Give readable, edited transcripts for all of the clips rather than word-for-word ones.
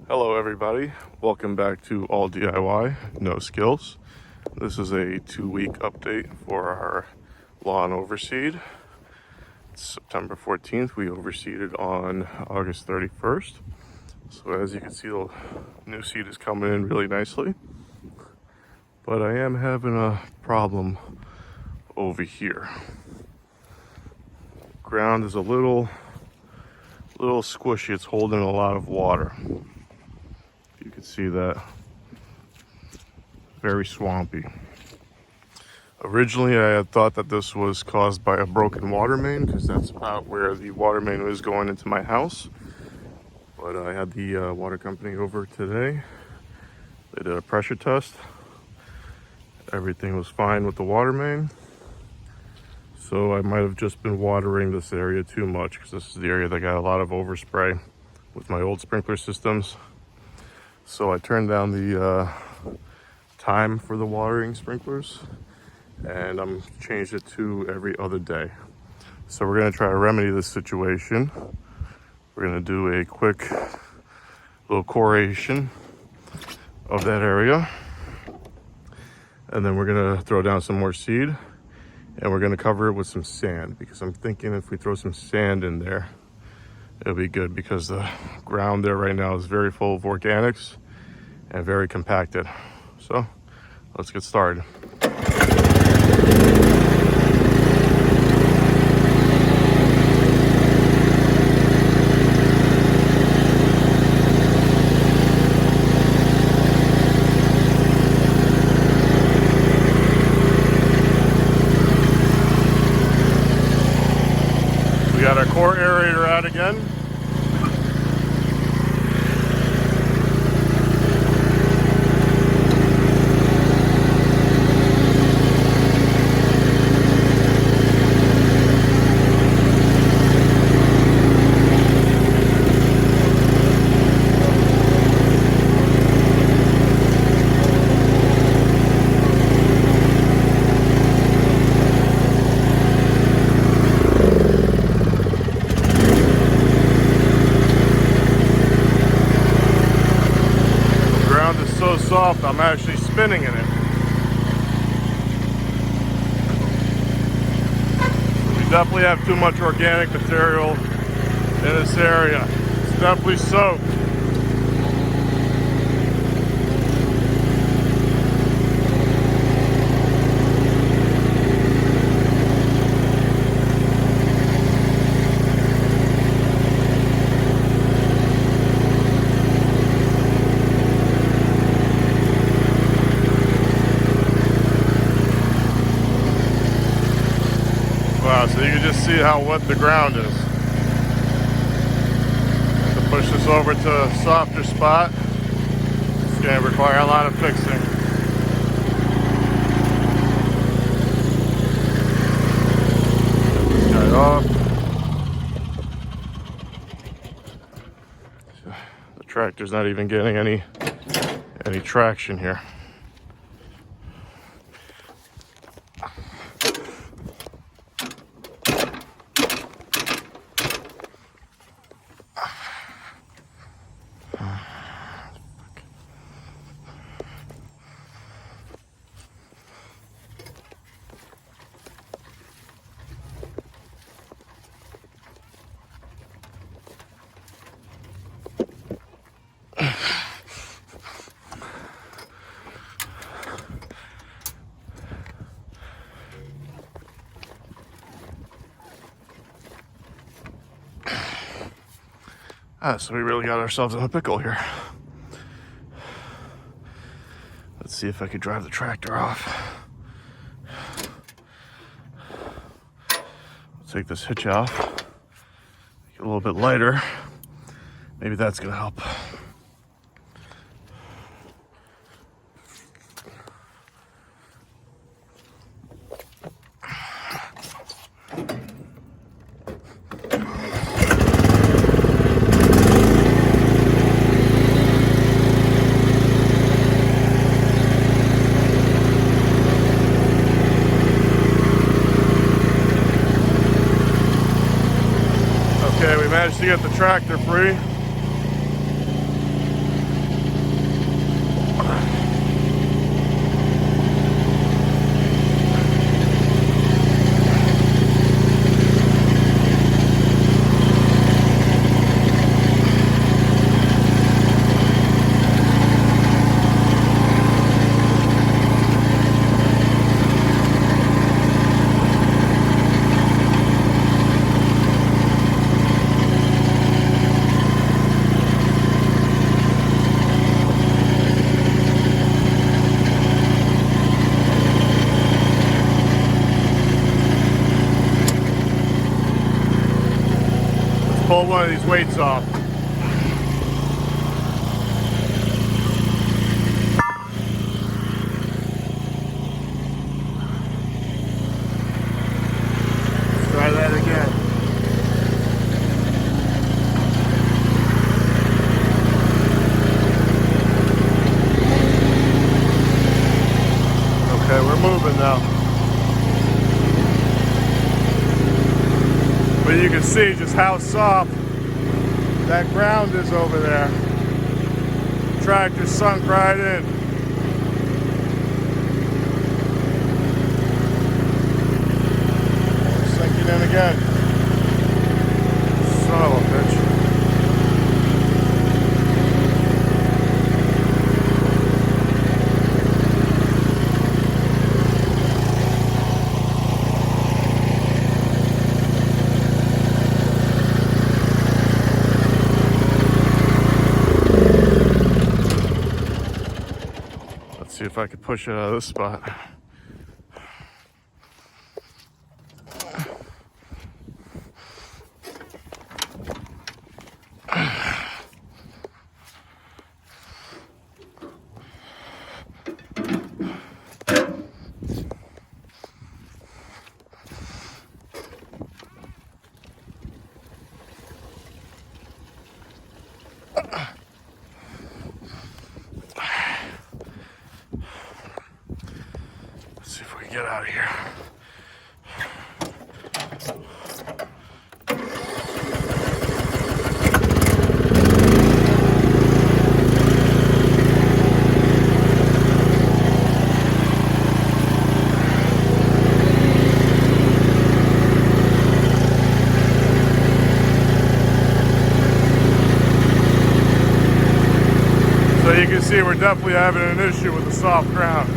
Hello everybody, welcome back to All DIY, No Skills. This is a 2-week update for our lawn overseed. It's September 14th, we overseeded on August 31st. So as you can see, the new seed is coming in really nicely. But I am having a problem over here. Ground is a little squishy, it's holding a lot of water. You can see that. Very swampy. Originally I had thought that this was caused by a broken water main, because that's about where the water main was going into my house. But I had the water company over today. They did a pressure test. Everything was fine with the water main. So I might have just been watering this area too much, because this is the area that got a lot of overspray with my old sprinkler systems. So I turned down the time for the watering sprinklers, and I'm changed it to every other day. So we're gonna try to remedy this situation. We're gonna do a quick little coration of that area, and then we're gonna throw down some more seed, and we're gonna cover it with some sand, because I'm thinking if we throw some sand in there, it'll be good, because the ground there right now is very full of organics and very compacted. So let's get started. We got our core aerator out again. So soft, I'm actually spinning in it. We definitely have too much organic material in this area. It's definitely soaked. Wow, so you can just see how wet the ground is. To push this over to a softer spot, it's going to require a lot of fixing. Get this guy off. The tractor's not even getting any traction here. So we really got ourselves in a pickle here. Let's see if I could drive the tractor off. Take this hitch off, make it a little bit lighter. Maybe that's gonna help. Okay, we managed to get the tractor free. haul one of these weights off. Let's try that again. Okay, we're moving now. But you can see just how soft that ground is over there. Tractor sunk right in. Sinking in again. Son of a bitch. See if I could push it out of this spot. See if we can get out of here. So you can see we're definitely having an issue with the soft ground.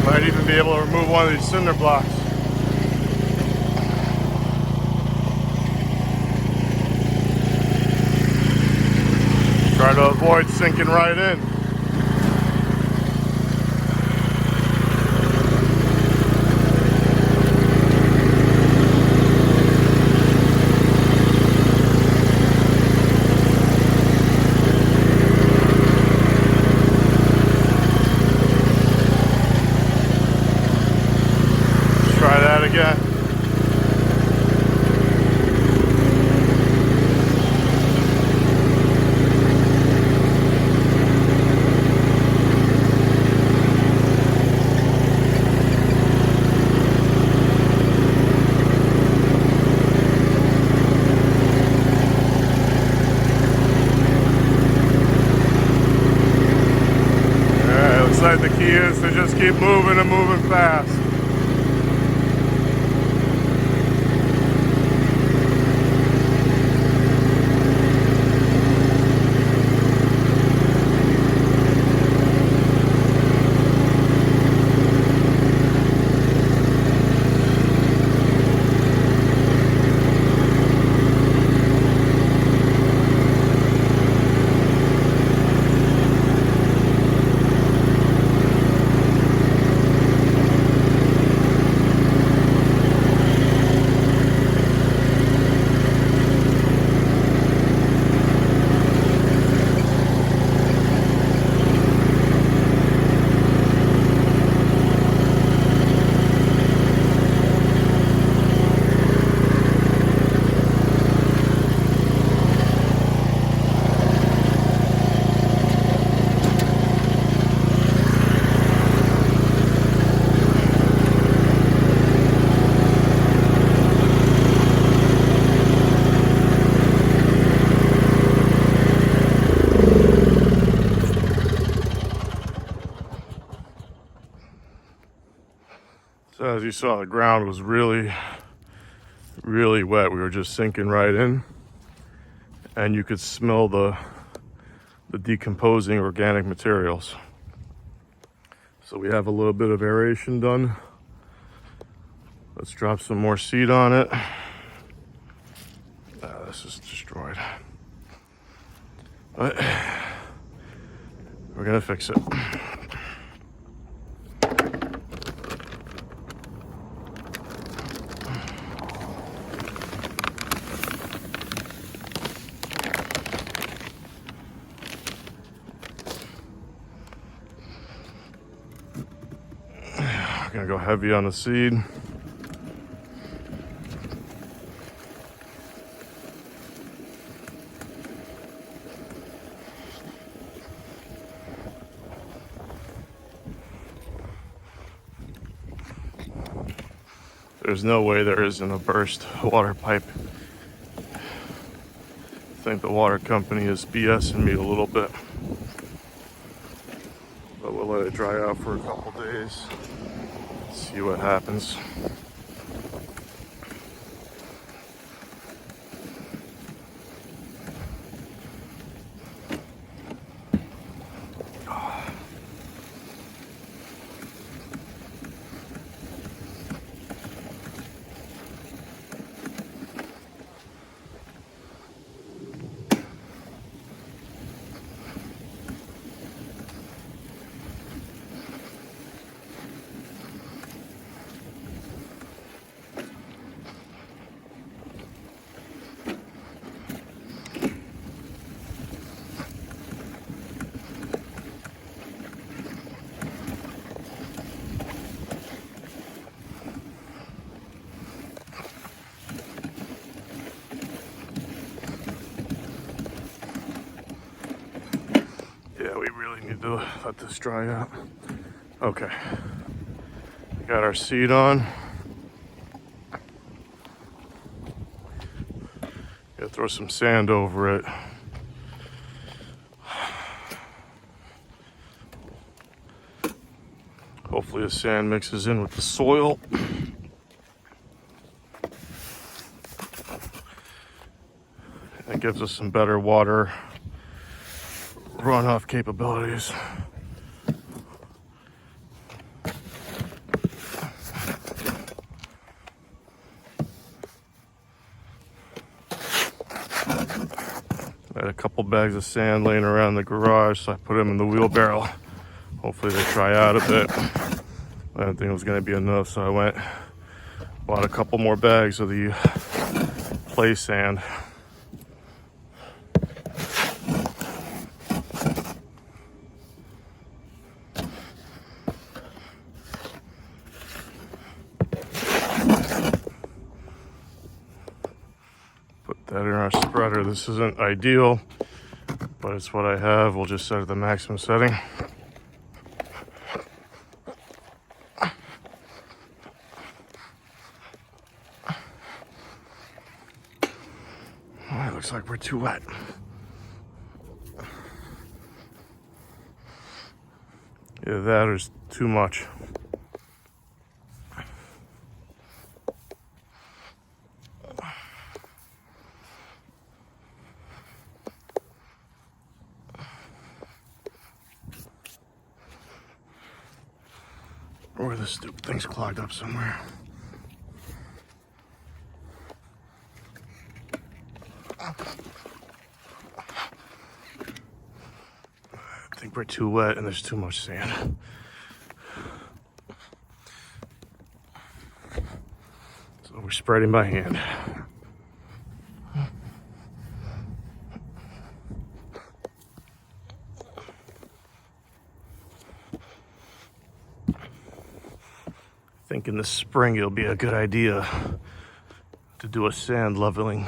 Might even be able to remove one of these cinder blocks. Try to avoid sinking right in. Try that again. Alright, looks like the key is to just keep moving and moving fast. So as you saw, the ground was really wet. We were just sinking right in, and you could smell the decomposing organic materials. So we have a little bit of aeration done. Let's drop some more seed on it. This is destroyed. But we're gonna fix it. Gonna go heavy on the seed. There's no way there isn't a burst water pipe. I think the water company is BSing me a little bit. But we'll let it dry out for a couple days. See what happens. Yeah, we really need to let this dry out. Okay. We got our seed on. Gotta throw some sand over it. Hopefully the sand mixes in with the soil. It gives us some better water runoff capabilities. I had a couple bags of sand laying around the garage, so I put them in the wheelbarrow. Hopefully they dry out a bit. I didn't think it was going to be enough, so I bought a couple more bags of the play sand. Put that in our spreader. This isn't ideal, but it's what I have. We'll just set it at the maximum setting. Oh, it looks like we're too wet. Either that or it's too much. Or the stupid thing's clogged up somewhere. I think we're too wet and there's too much sand. So we're spreading by hand. I think in the spring it'll be a good idea to do a sand leveling.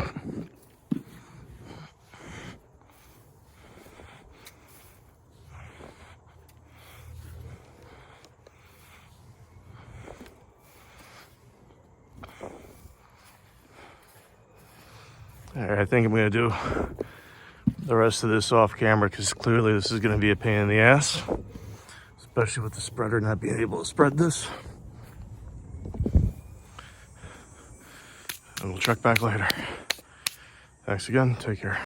All right, I think I'm gonna do the rest of this off camera because clearly this is gonna be a pain in the ass, especially with the spreader not being able to spread this. And we'll check back later. Thanks again, take care.